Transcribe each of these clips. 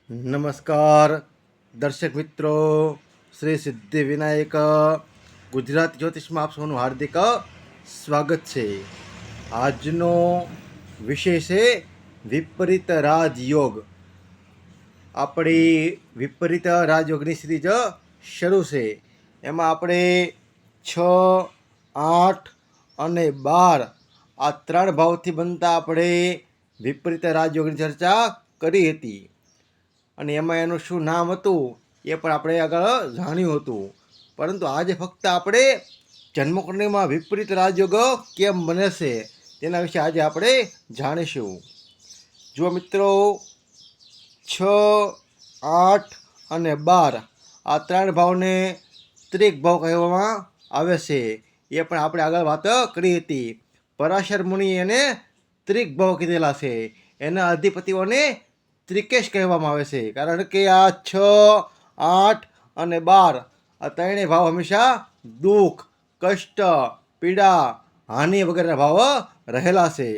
નમસ્કાર દર્શક મિત્રો, શ્રી સિદ્ધિવિનાયક ગુજરાત જ્યોતિષમાં આપ સૌનું હાર્દિક સ્વાગત છે. આજનો વિષય છે વિપરીત રાજયોગ. આપણી વિપરીત રાજયોગની સિરીઝ શરૂ છે. એમાં આપણે 6, 8 અને 12 આ 3 ભાવથી બનતા આપણે વિપરીત રાજયોગની ચર્ચા કરી હતી. અને એમાં એનું શું નામ હતું એ પણ આપણે આગળ જાણ્યું હતું. પરંતુ આજે ફક્ત આપણે જન્મકુંડળીમાં વિપરીત રાજયોગ કેમ બને છે તેના વિશે આજે આપણે જાણીશું. જો મિત્રો, 6, 8 અને 12 આ 3 ભાવને ત્રિક ભાવ કહેવામાં આવે છે. એ પણ આપણે આગળ વાત કરી હતી. પરાશર મુનિ એને ત્રિક ભાવ કીધેલા છે. એના અધિપતિઓને ત્રિકેશ કહેવામાં આવે છે. કારણ કે આ 6, 8 અને 12 આ ત્રણેય ભાવ હંમેશા દુઃખ, કષ્ટ, પીડા, હાનિ વગેરેના ભાવ રહેલા છે.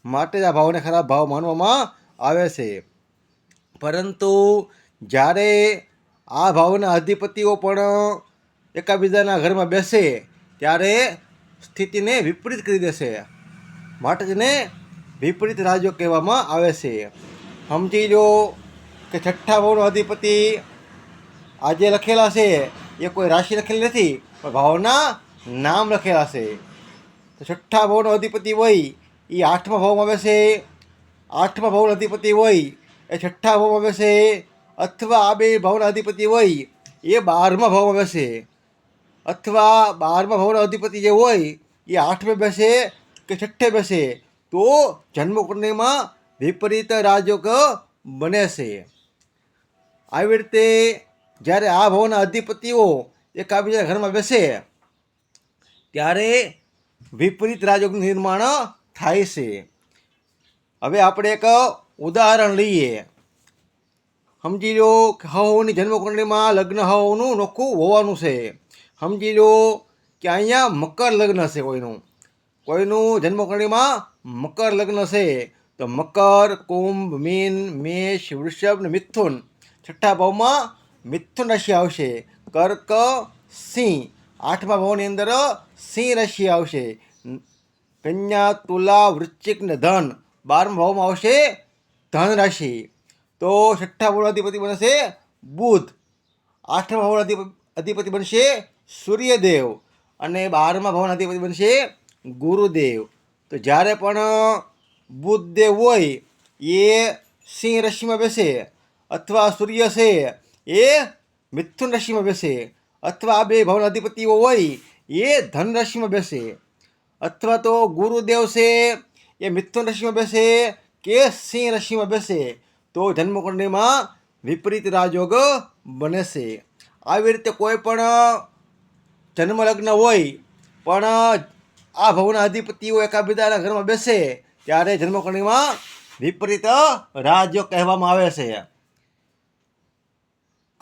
માટે આ ભાવને ખરાબ ભાવ માનવામાં આવે છે. પરંતુ જ્યારે આ ભાવના અધિપતિઓ પણ એકાબીજાના ઘરમાં બેસે ત્યારે સ્થિતિને વિપરીત કરી દેશે. માટે તેને વિપરીત રાજયોગ કહેવામાં આવે છે. સમજી લો કે છઠ્ઠા ભાવનો અધિપતિ આજે લખેલા છે એ કોઈ રાશિ લખેલી નથી, પણ ભાવના નામ લખેલા છે. તો છઠ્ઠા ભાવનો અધિપતિ હોય એ 8મા ભાવમાં બેસે, 8મા ભાવનો અધિપતિ હોય એ છઠ્ઠા ભાવમાં બેસે, અથવા આ બે ભાવના અધિપતિ હોય એ 12મા ભાવમાં બેસે, અથવા 12મા ભાવનો અધિપતિ જે હોય એ 8મે બેસે કે છઠ્ઠે બેસે, તો જન્મકુંડળીમાં વિપરીત રાજયોગ બને છે. આવી રીતે જ્યારે આ ભાવના અધિપતિઓ એકાબીજાના ઘરમાં બેસે ત્યારે વિપરીત રાજયોગનું નિર્માણ થાય છે. હવે આપણે એક ઉદાહરણ લઈએ. સમજી લો કે હવની જન્મકુંડળીમાં લગ્ન હવનું નોખું હોવાનું છે. સમજી લો કે અહીંયા મકર લગ્ન છે. કોઈનું જન્મકુંડળીમાં મકર લગ્ન છે. તો મકર, કુંભ, મીન, મેષ, વૃષભ ને મિથુન, છઠ્ઠા ભાવમાં મિથુન રાશિ આવશે. કર્ક, સિંહ, 8મા ભાવની અંદર સિંહ રાશિ આવશે. કન્યા, તુલા, વૃશ્ચિક ને ધન, 12મા ભાવમાં આવશે ધન રાશિ. તો છઠ્ઠા ભાવનો અધિપતિ બનશે બુધ, 8મા ભાવનો અધિપતિ બનશે સૂર્યદેવ, અને 12મા ભાવનો અધિપતિ બનશે ગુરુદેવ. તો જ્યારે પણ બુધદેવ હોય એ સિંહ રાશિમાં બેસે, અથવા સૂર્ય છે એ મિથુન રાશિમાં બેસે, અથવા આ બે ભાવના અધિપતિઓ હોય એ ધન રાશિમાં બેસે, અથવા તો ગુરુદેવ છે એ મિથુન રાશિમાં બેસે કે સિંહ રાશિમાં બેસે, તો જન્મકુંડળીમાં વિપરીત રાજયોગ બને છે. આવી રીતે કોઈ પણ જન્મ લગ્ન હોય પણ આ ભાવના અધિપતિઓ એકાબીજાના ઘરમાં બેસે ત્યારે જન્મકુંડળીમાં વિપરીત રાજયોગ કહેવામાં આવે છે.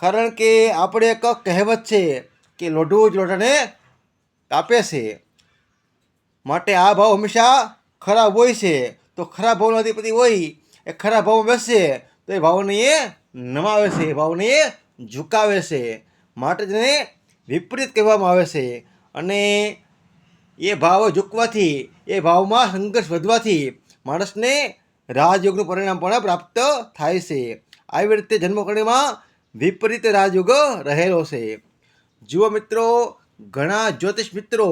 કારણ કે આપણે એક કહેવત છે કે લોઢું જ લોઢાને કાપે છે. માટે આ ભાવ હંમેશા ખરાબ હોય છે. તો ખરાબ ભાવનો અધિપતિ હોય એ ખરાબ ભાવમાં બેસે તો એ ભાવને એ નમાવે છે, એ ભાવને એ ઝુકાવે છે. માટે તેને વિપરીત કહેવામાં આવે છે. અને એ ભાવ ઝૂકવાથી, એ ભાવમાં સંઘર્ષ વધવાથી માણસને રાજયોગનું પરિણામ પણ પ્રાપ્ત થાય છે. આવી રીતે જન્મકુંડળીમાં વિપરીત રાજયોગ રહેલો છે. જુઓ મિત્રો, ઘણા જ્યોતિષ મિત્રો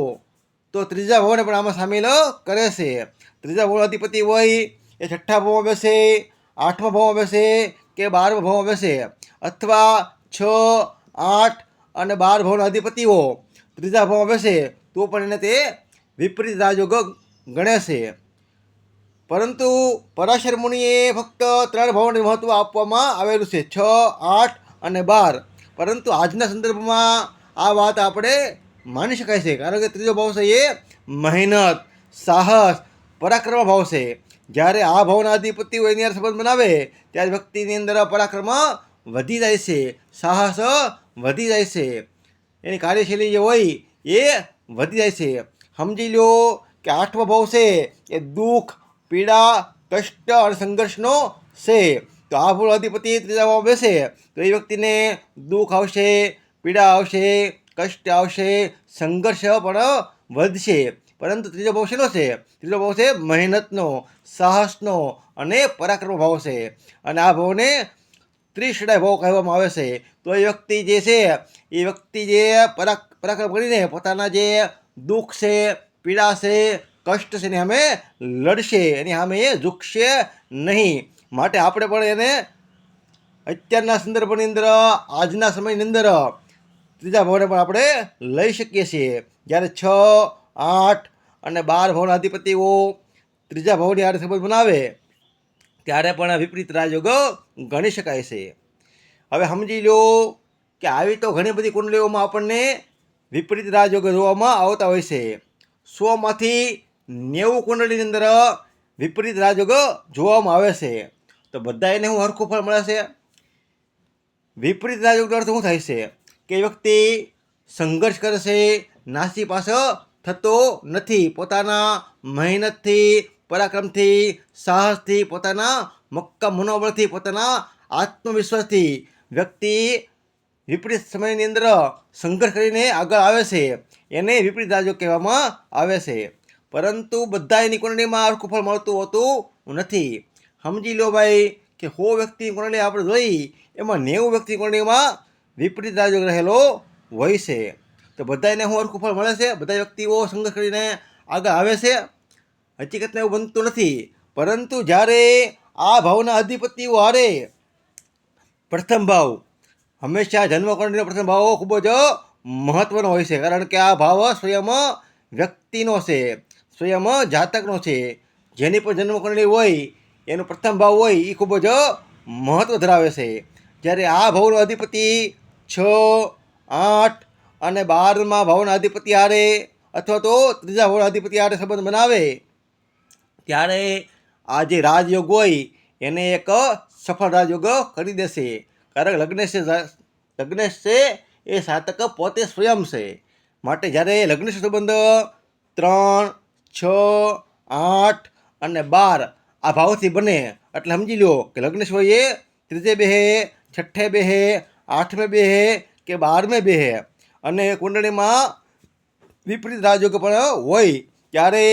તો ત્રીજા ભાવને પણ આમાં સામેલ કરે છે. ત્રીજા ભાવનો અધિપતિ હોય એ છઠ્ઠા ભાવમાં બેસે, 8મા ભાવમાં બેસે કે 12મા ભાવમાં બેસે, અથવા 6, 8 અને 12 ભાવના અધિપતિઓ ત્રીજા ભાવમાં બેસે તો પણ એને તે વિપરીત રાજયોગ ગણે છે. પરંતુ પરાશર મુનિએ ફક્ત 3 ભાવોને મહત્વ આપવામાં આવેલું છે, 6, 8 અને 12. પરંતુ આજના સંદર્ભમાં આ વાત આપણે માની શકાય છે. કારણ કે ત્રીજો ભાવ છે એ મહેનત, સાહસ, પરાક્રમ ભાવ છે. જ્યારે આ ભાવના અધિપતિઓ એની અંદર સંબંધ બનાવે ત્યારે વ્યક્તિની અંદર પરાક્રમ વધી જાય છે, સાહસ વધી જાય છે, એની કાર્યશૈલી જે હોય એ વધી જાય છે. સમજી લો કે 8મો ભાવ છે એ દુઃખ, પીડા, કષ્ટ અને સંઘર્ષનો છે. તો આ ભાવનો અધિપતિ ત્રીજા ભાવમાં બેસે તો એ વ્યક્તિને દુઃખ આવશે, પીડા આવશે, કષ્ટ આવશે, સંઘર્ષ પણ વધશે. પરંતુ ત્રીજો ભાવ શેનો છે? ત્રીજો ભાવ છે મહેનતનો, સાહસનો અને પરાક્રમ ભાવ છે. અને આ ભાવને ત્રિશડાય ભાવ કહેવામાં આવે છે. તો એ વ્યક્તિ જે છે એ વ્યક્તિ જે પરાક્રમ કરીને પોતાના જે દુઃખ છે, પીડા છે, કષ્ટ છે એની સામે લડશે, એની સામે એ ઝૂકશે નહીં. માટે આપણે પણ એને અત્યારના સંદર્ભની અંદર, આજના સમયની અંદર ત્રીજા ભાવને પણ આપણે લઈ શકીએ છીએ. જ્યારે 6, 8 અને 12 ભાવના અધિપતિઓ ત્રીજા ભાવની હારે સંબંધ બનાવે ત્યારે પણ વિપરીત રાજયોગ ગણી શકાય છે. હવે સમજી લો કે આવી તો ઘણી બધી કુંડલીઓમાં આપણને વિપરીત રાજયોગ જોવામાં આવતા હોય છે. 100માંથી 90 કુંડળીની અંદર વિપરીત રાજયોગ જોવામાં આવે છે. તો બધા એને હું હરખું ફળ મળે છે? વિપરીત રાજયોગનો અર્થ શું થાય છે? કે વ્યક્તિ સંઘર્ષ કરે છે, નાસીપાસ થતો નથી. પોતાના મહેનતથી, પરાક્રમથી, સાહસથી, પોતાના મક્કમ મનોબળથી, પોતાના આત્મવિશ્વાસથી વ્યક્તિ વિપરીત સમયની અંદર સંઘર્ષ કરીને આગળ આવે છે. એને વિપરીત રાજયોગ કહેવામાં આવે છે. પરંતુ બધા એની કુંડળીમાં હરખું ફળ મળતું હોતું નથી. સમજી લો ભાઈ કે 100 વ્યક્તિની કુંડળી આપણે જોઈ, એમાં 90 વ્યક્તિ કુંડળીમાં વિપરીત રાજયોગ રહેલો હોય છે. તો બધાને હું હરખું ફળ મળે છે? બધા વ્યક્તિઓ સંઘર્ષ કરીને આગળ આવે છે? હકીકતમાં એવું બનતું નથી. પરંતુ જ્યારે આ ભાવના અધિપતિઓ હારે પ્રથમ ભાવ, હંમેશા જન્મકુંડળીનો પ્રથમ ભાવ ખૂબ જ મહત્વનો હોય છે. કારણ કે આ ભાવ સ્વયં વ્યક્તિનો છે, સ્વયં જાતકનો છે. જેની પણ જન્મકુંડળી હોય એનો પ્રથમ ભાવ હોય એ ખૂબ જ મહત્વ ધરાવે છે. જ્યારે આ ભાવનો અધિપતિ 6, 8 અને 12માં ભાવના અધિપતિ હારે અથવા તો ત્રીજા ભાવના અધિપતિ હારે સંબંધ બનાવે ત્યારે આ જે રાજયોગ હોય એને એક સફળ રાજયોગ કરી દેશે. કારણ લગ્નેશ છે એ સાતક પોતે સ્વયં છે. માટે જ્યારે લગ્નેશ સંબંધ 3, 6, 8 અને 12 આ ભાવથી બને એટલે સમજી લો કે લગ્નેશ હોય એ ત્રીજે બેહે, છઠ્ઠે બેહે, 8મે બેહે કે 12મે બેહે અને કુંડળીમાં વિપરીત રાજયોગ પણ હોય ત્યારે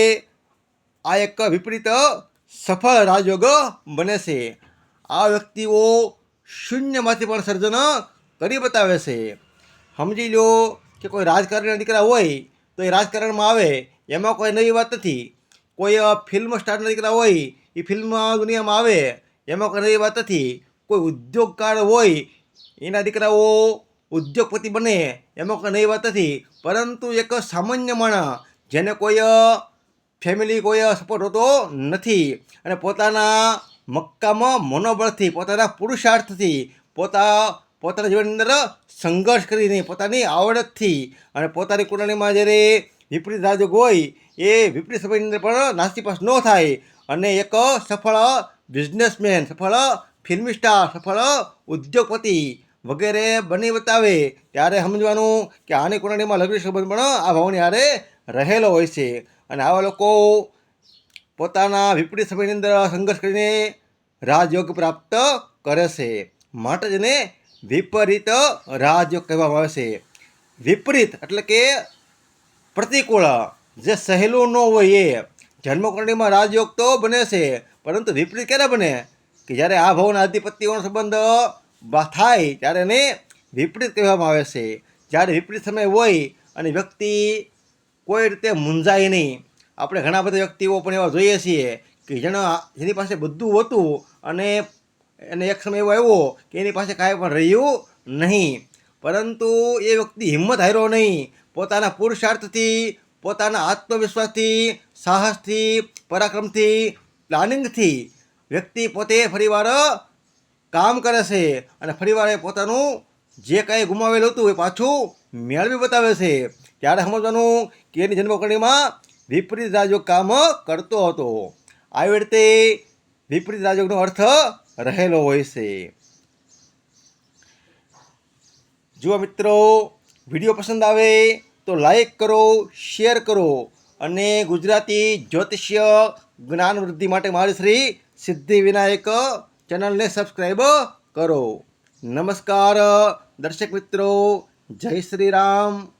આ એક વિપરીત સફળ રાજયોગ બને છે. આ વ્યક્તિઓ શૂન્યમાંથી પણ સર્જન કરી બતાવે છે. સમજી લો કે કોઈ રાજકારણીના દીકરા હોય તો એ રાજકારણમાં આવે એમાં કોઈ નવી વાત નથી. કોઈ ફિલ્મ સ્ટારના દીકરા હોય એ ફિલ્મ દુનિયામાં આવે એમાં કોઈ નવી વાત નથી. કોઈ ઉદ્યોગકાર હોય એના દીકરાઓ ઉદ્યોગપતિ બને એમાં કોઈ નવી વાત નથી. પરંતુ એક સામાન્ય માણસ જેને કોઈ ફેમિલી કોઈ સપોર્ટ હોતો નથી અને પોતાના મક્કમ મનોબળથી, પોતાના પુરુષાર્થથી, પોતાના જીવનની અંદર સંઘર્ષ કરીને, પોતાની આવડતથી અને પોતાની કુંડળીમાં જ્યારે વિપરીત રાજયોગ હોય એ વિપરીત સમયની અંદર પણ નાસીપાસ ન થાય અને એક સફળ બિઝનેસમેન, સફળ ફિલ્મી સ્ટાર, સફળ ઉદ્યોગપતિ વગેરે બની બતાવે ત્યારે સમજવાનું કે આની કુંડળીમાં લગ્ન સંબંધ પણ આ ભાવની હારે રહેલો હોય છે. અને આવા લોકો પોતાના વિપરીત સમયની અંદર સંઘર્ષ કરીને રાજયોગ પ્રાપ્ત કરે છે. માટે જ એને વિપરીત રાજયોગ કહેવામાં આવે છે. વિપરીત એટલે કે પ્રતિકૂળ, જે સહેલું ન હોય એ. જન્મકુંડળીમાં રાજયોગ તો બને છે પરંતુ વિપરીત ક્યારે બને? કે જ્યારે આ ભાવના અધિપતિઓનો સંબંધ થાય ત્યારે એને વિપરીત કહેવામાં આવે છે. જ્યારે વિપરીત સમય હોય અને વ્યક્તિ કોઈ રીતે મૂંઝાય નહીં. આપણે ઘણા બધા વ્યક્તિઓ પણ એવા જોઈએ છીએ કે જેની પાસે બધું હતું અને એને એક સમય એવો આવ્યો કે એની પાસે કાંઈ પણ રહ્યું નહીં. પરંતુ એ વ્યક્તિ હિંમત હાર્યો નહીં. પોતાના પુરુષાર્થથી, પોતાના આત્મવિશ્વાસથી, સાહસથી, પરાક્રમથી, પ્લાનિંગથી વ્યક્તિ પોતે ફરીવાર કામ કરે છે અને ફરીવાર એ પોતાનું જે કાંઈ ગુમાવેલું હતું એ પાછું મેળવી બતાવે છે. ત્યારે સમજવાનું કે એની જન્મકુંડળીમાં વિપરીત રાજયોગ કામ કરતો હતો. આવી રીતે વિપરીત રાજયોગનો અર્થ રહેલો હોય છે. જો મિત્રો વિડીયો પસંદ આવે તો લાઈક કરો, શેર કરો અને ગુજરાતી જ્યોતિષ્ય જ્ઞાન વૃદ્ધિ માટે મારી શ્રી સિદ્ધિવિનાયક ચેનલને સબસ્ક્રાઈબ કરો. નમસ્કાર દર્શક મિત્રો, જય શ્રી રામ.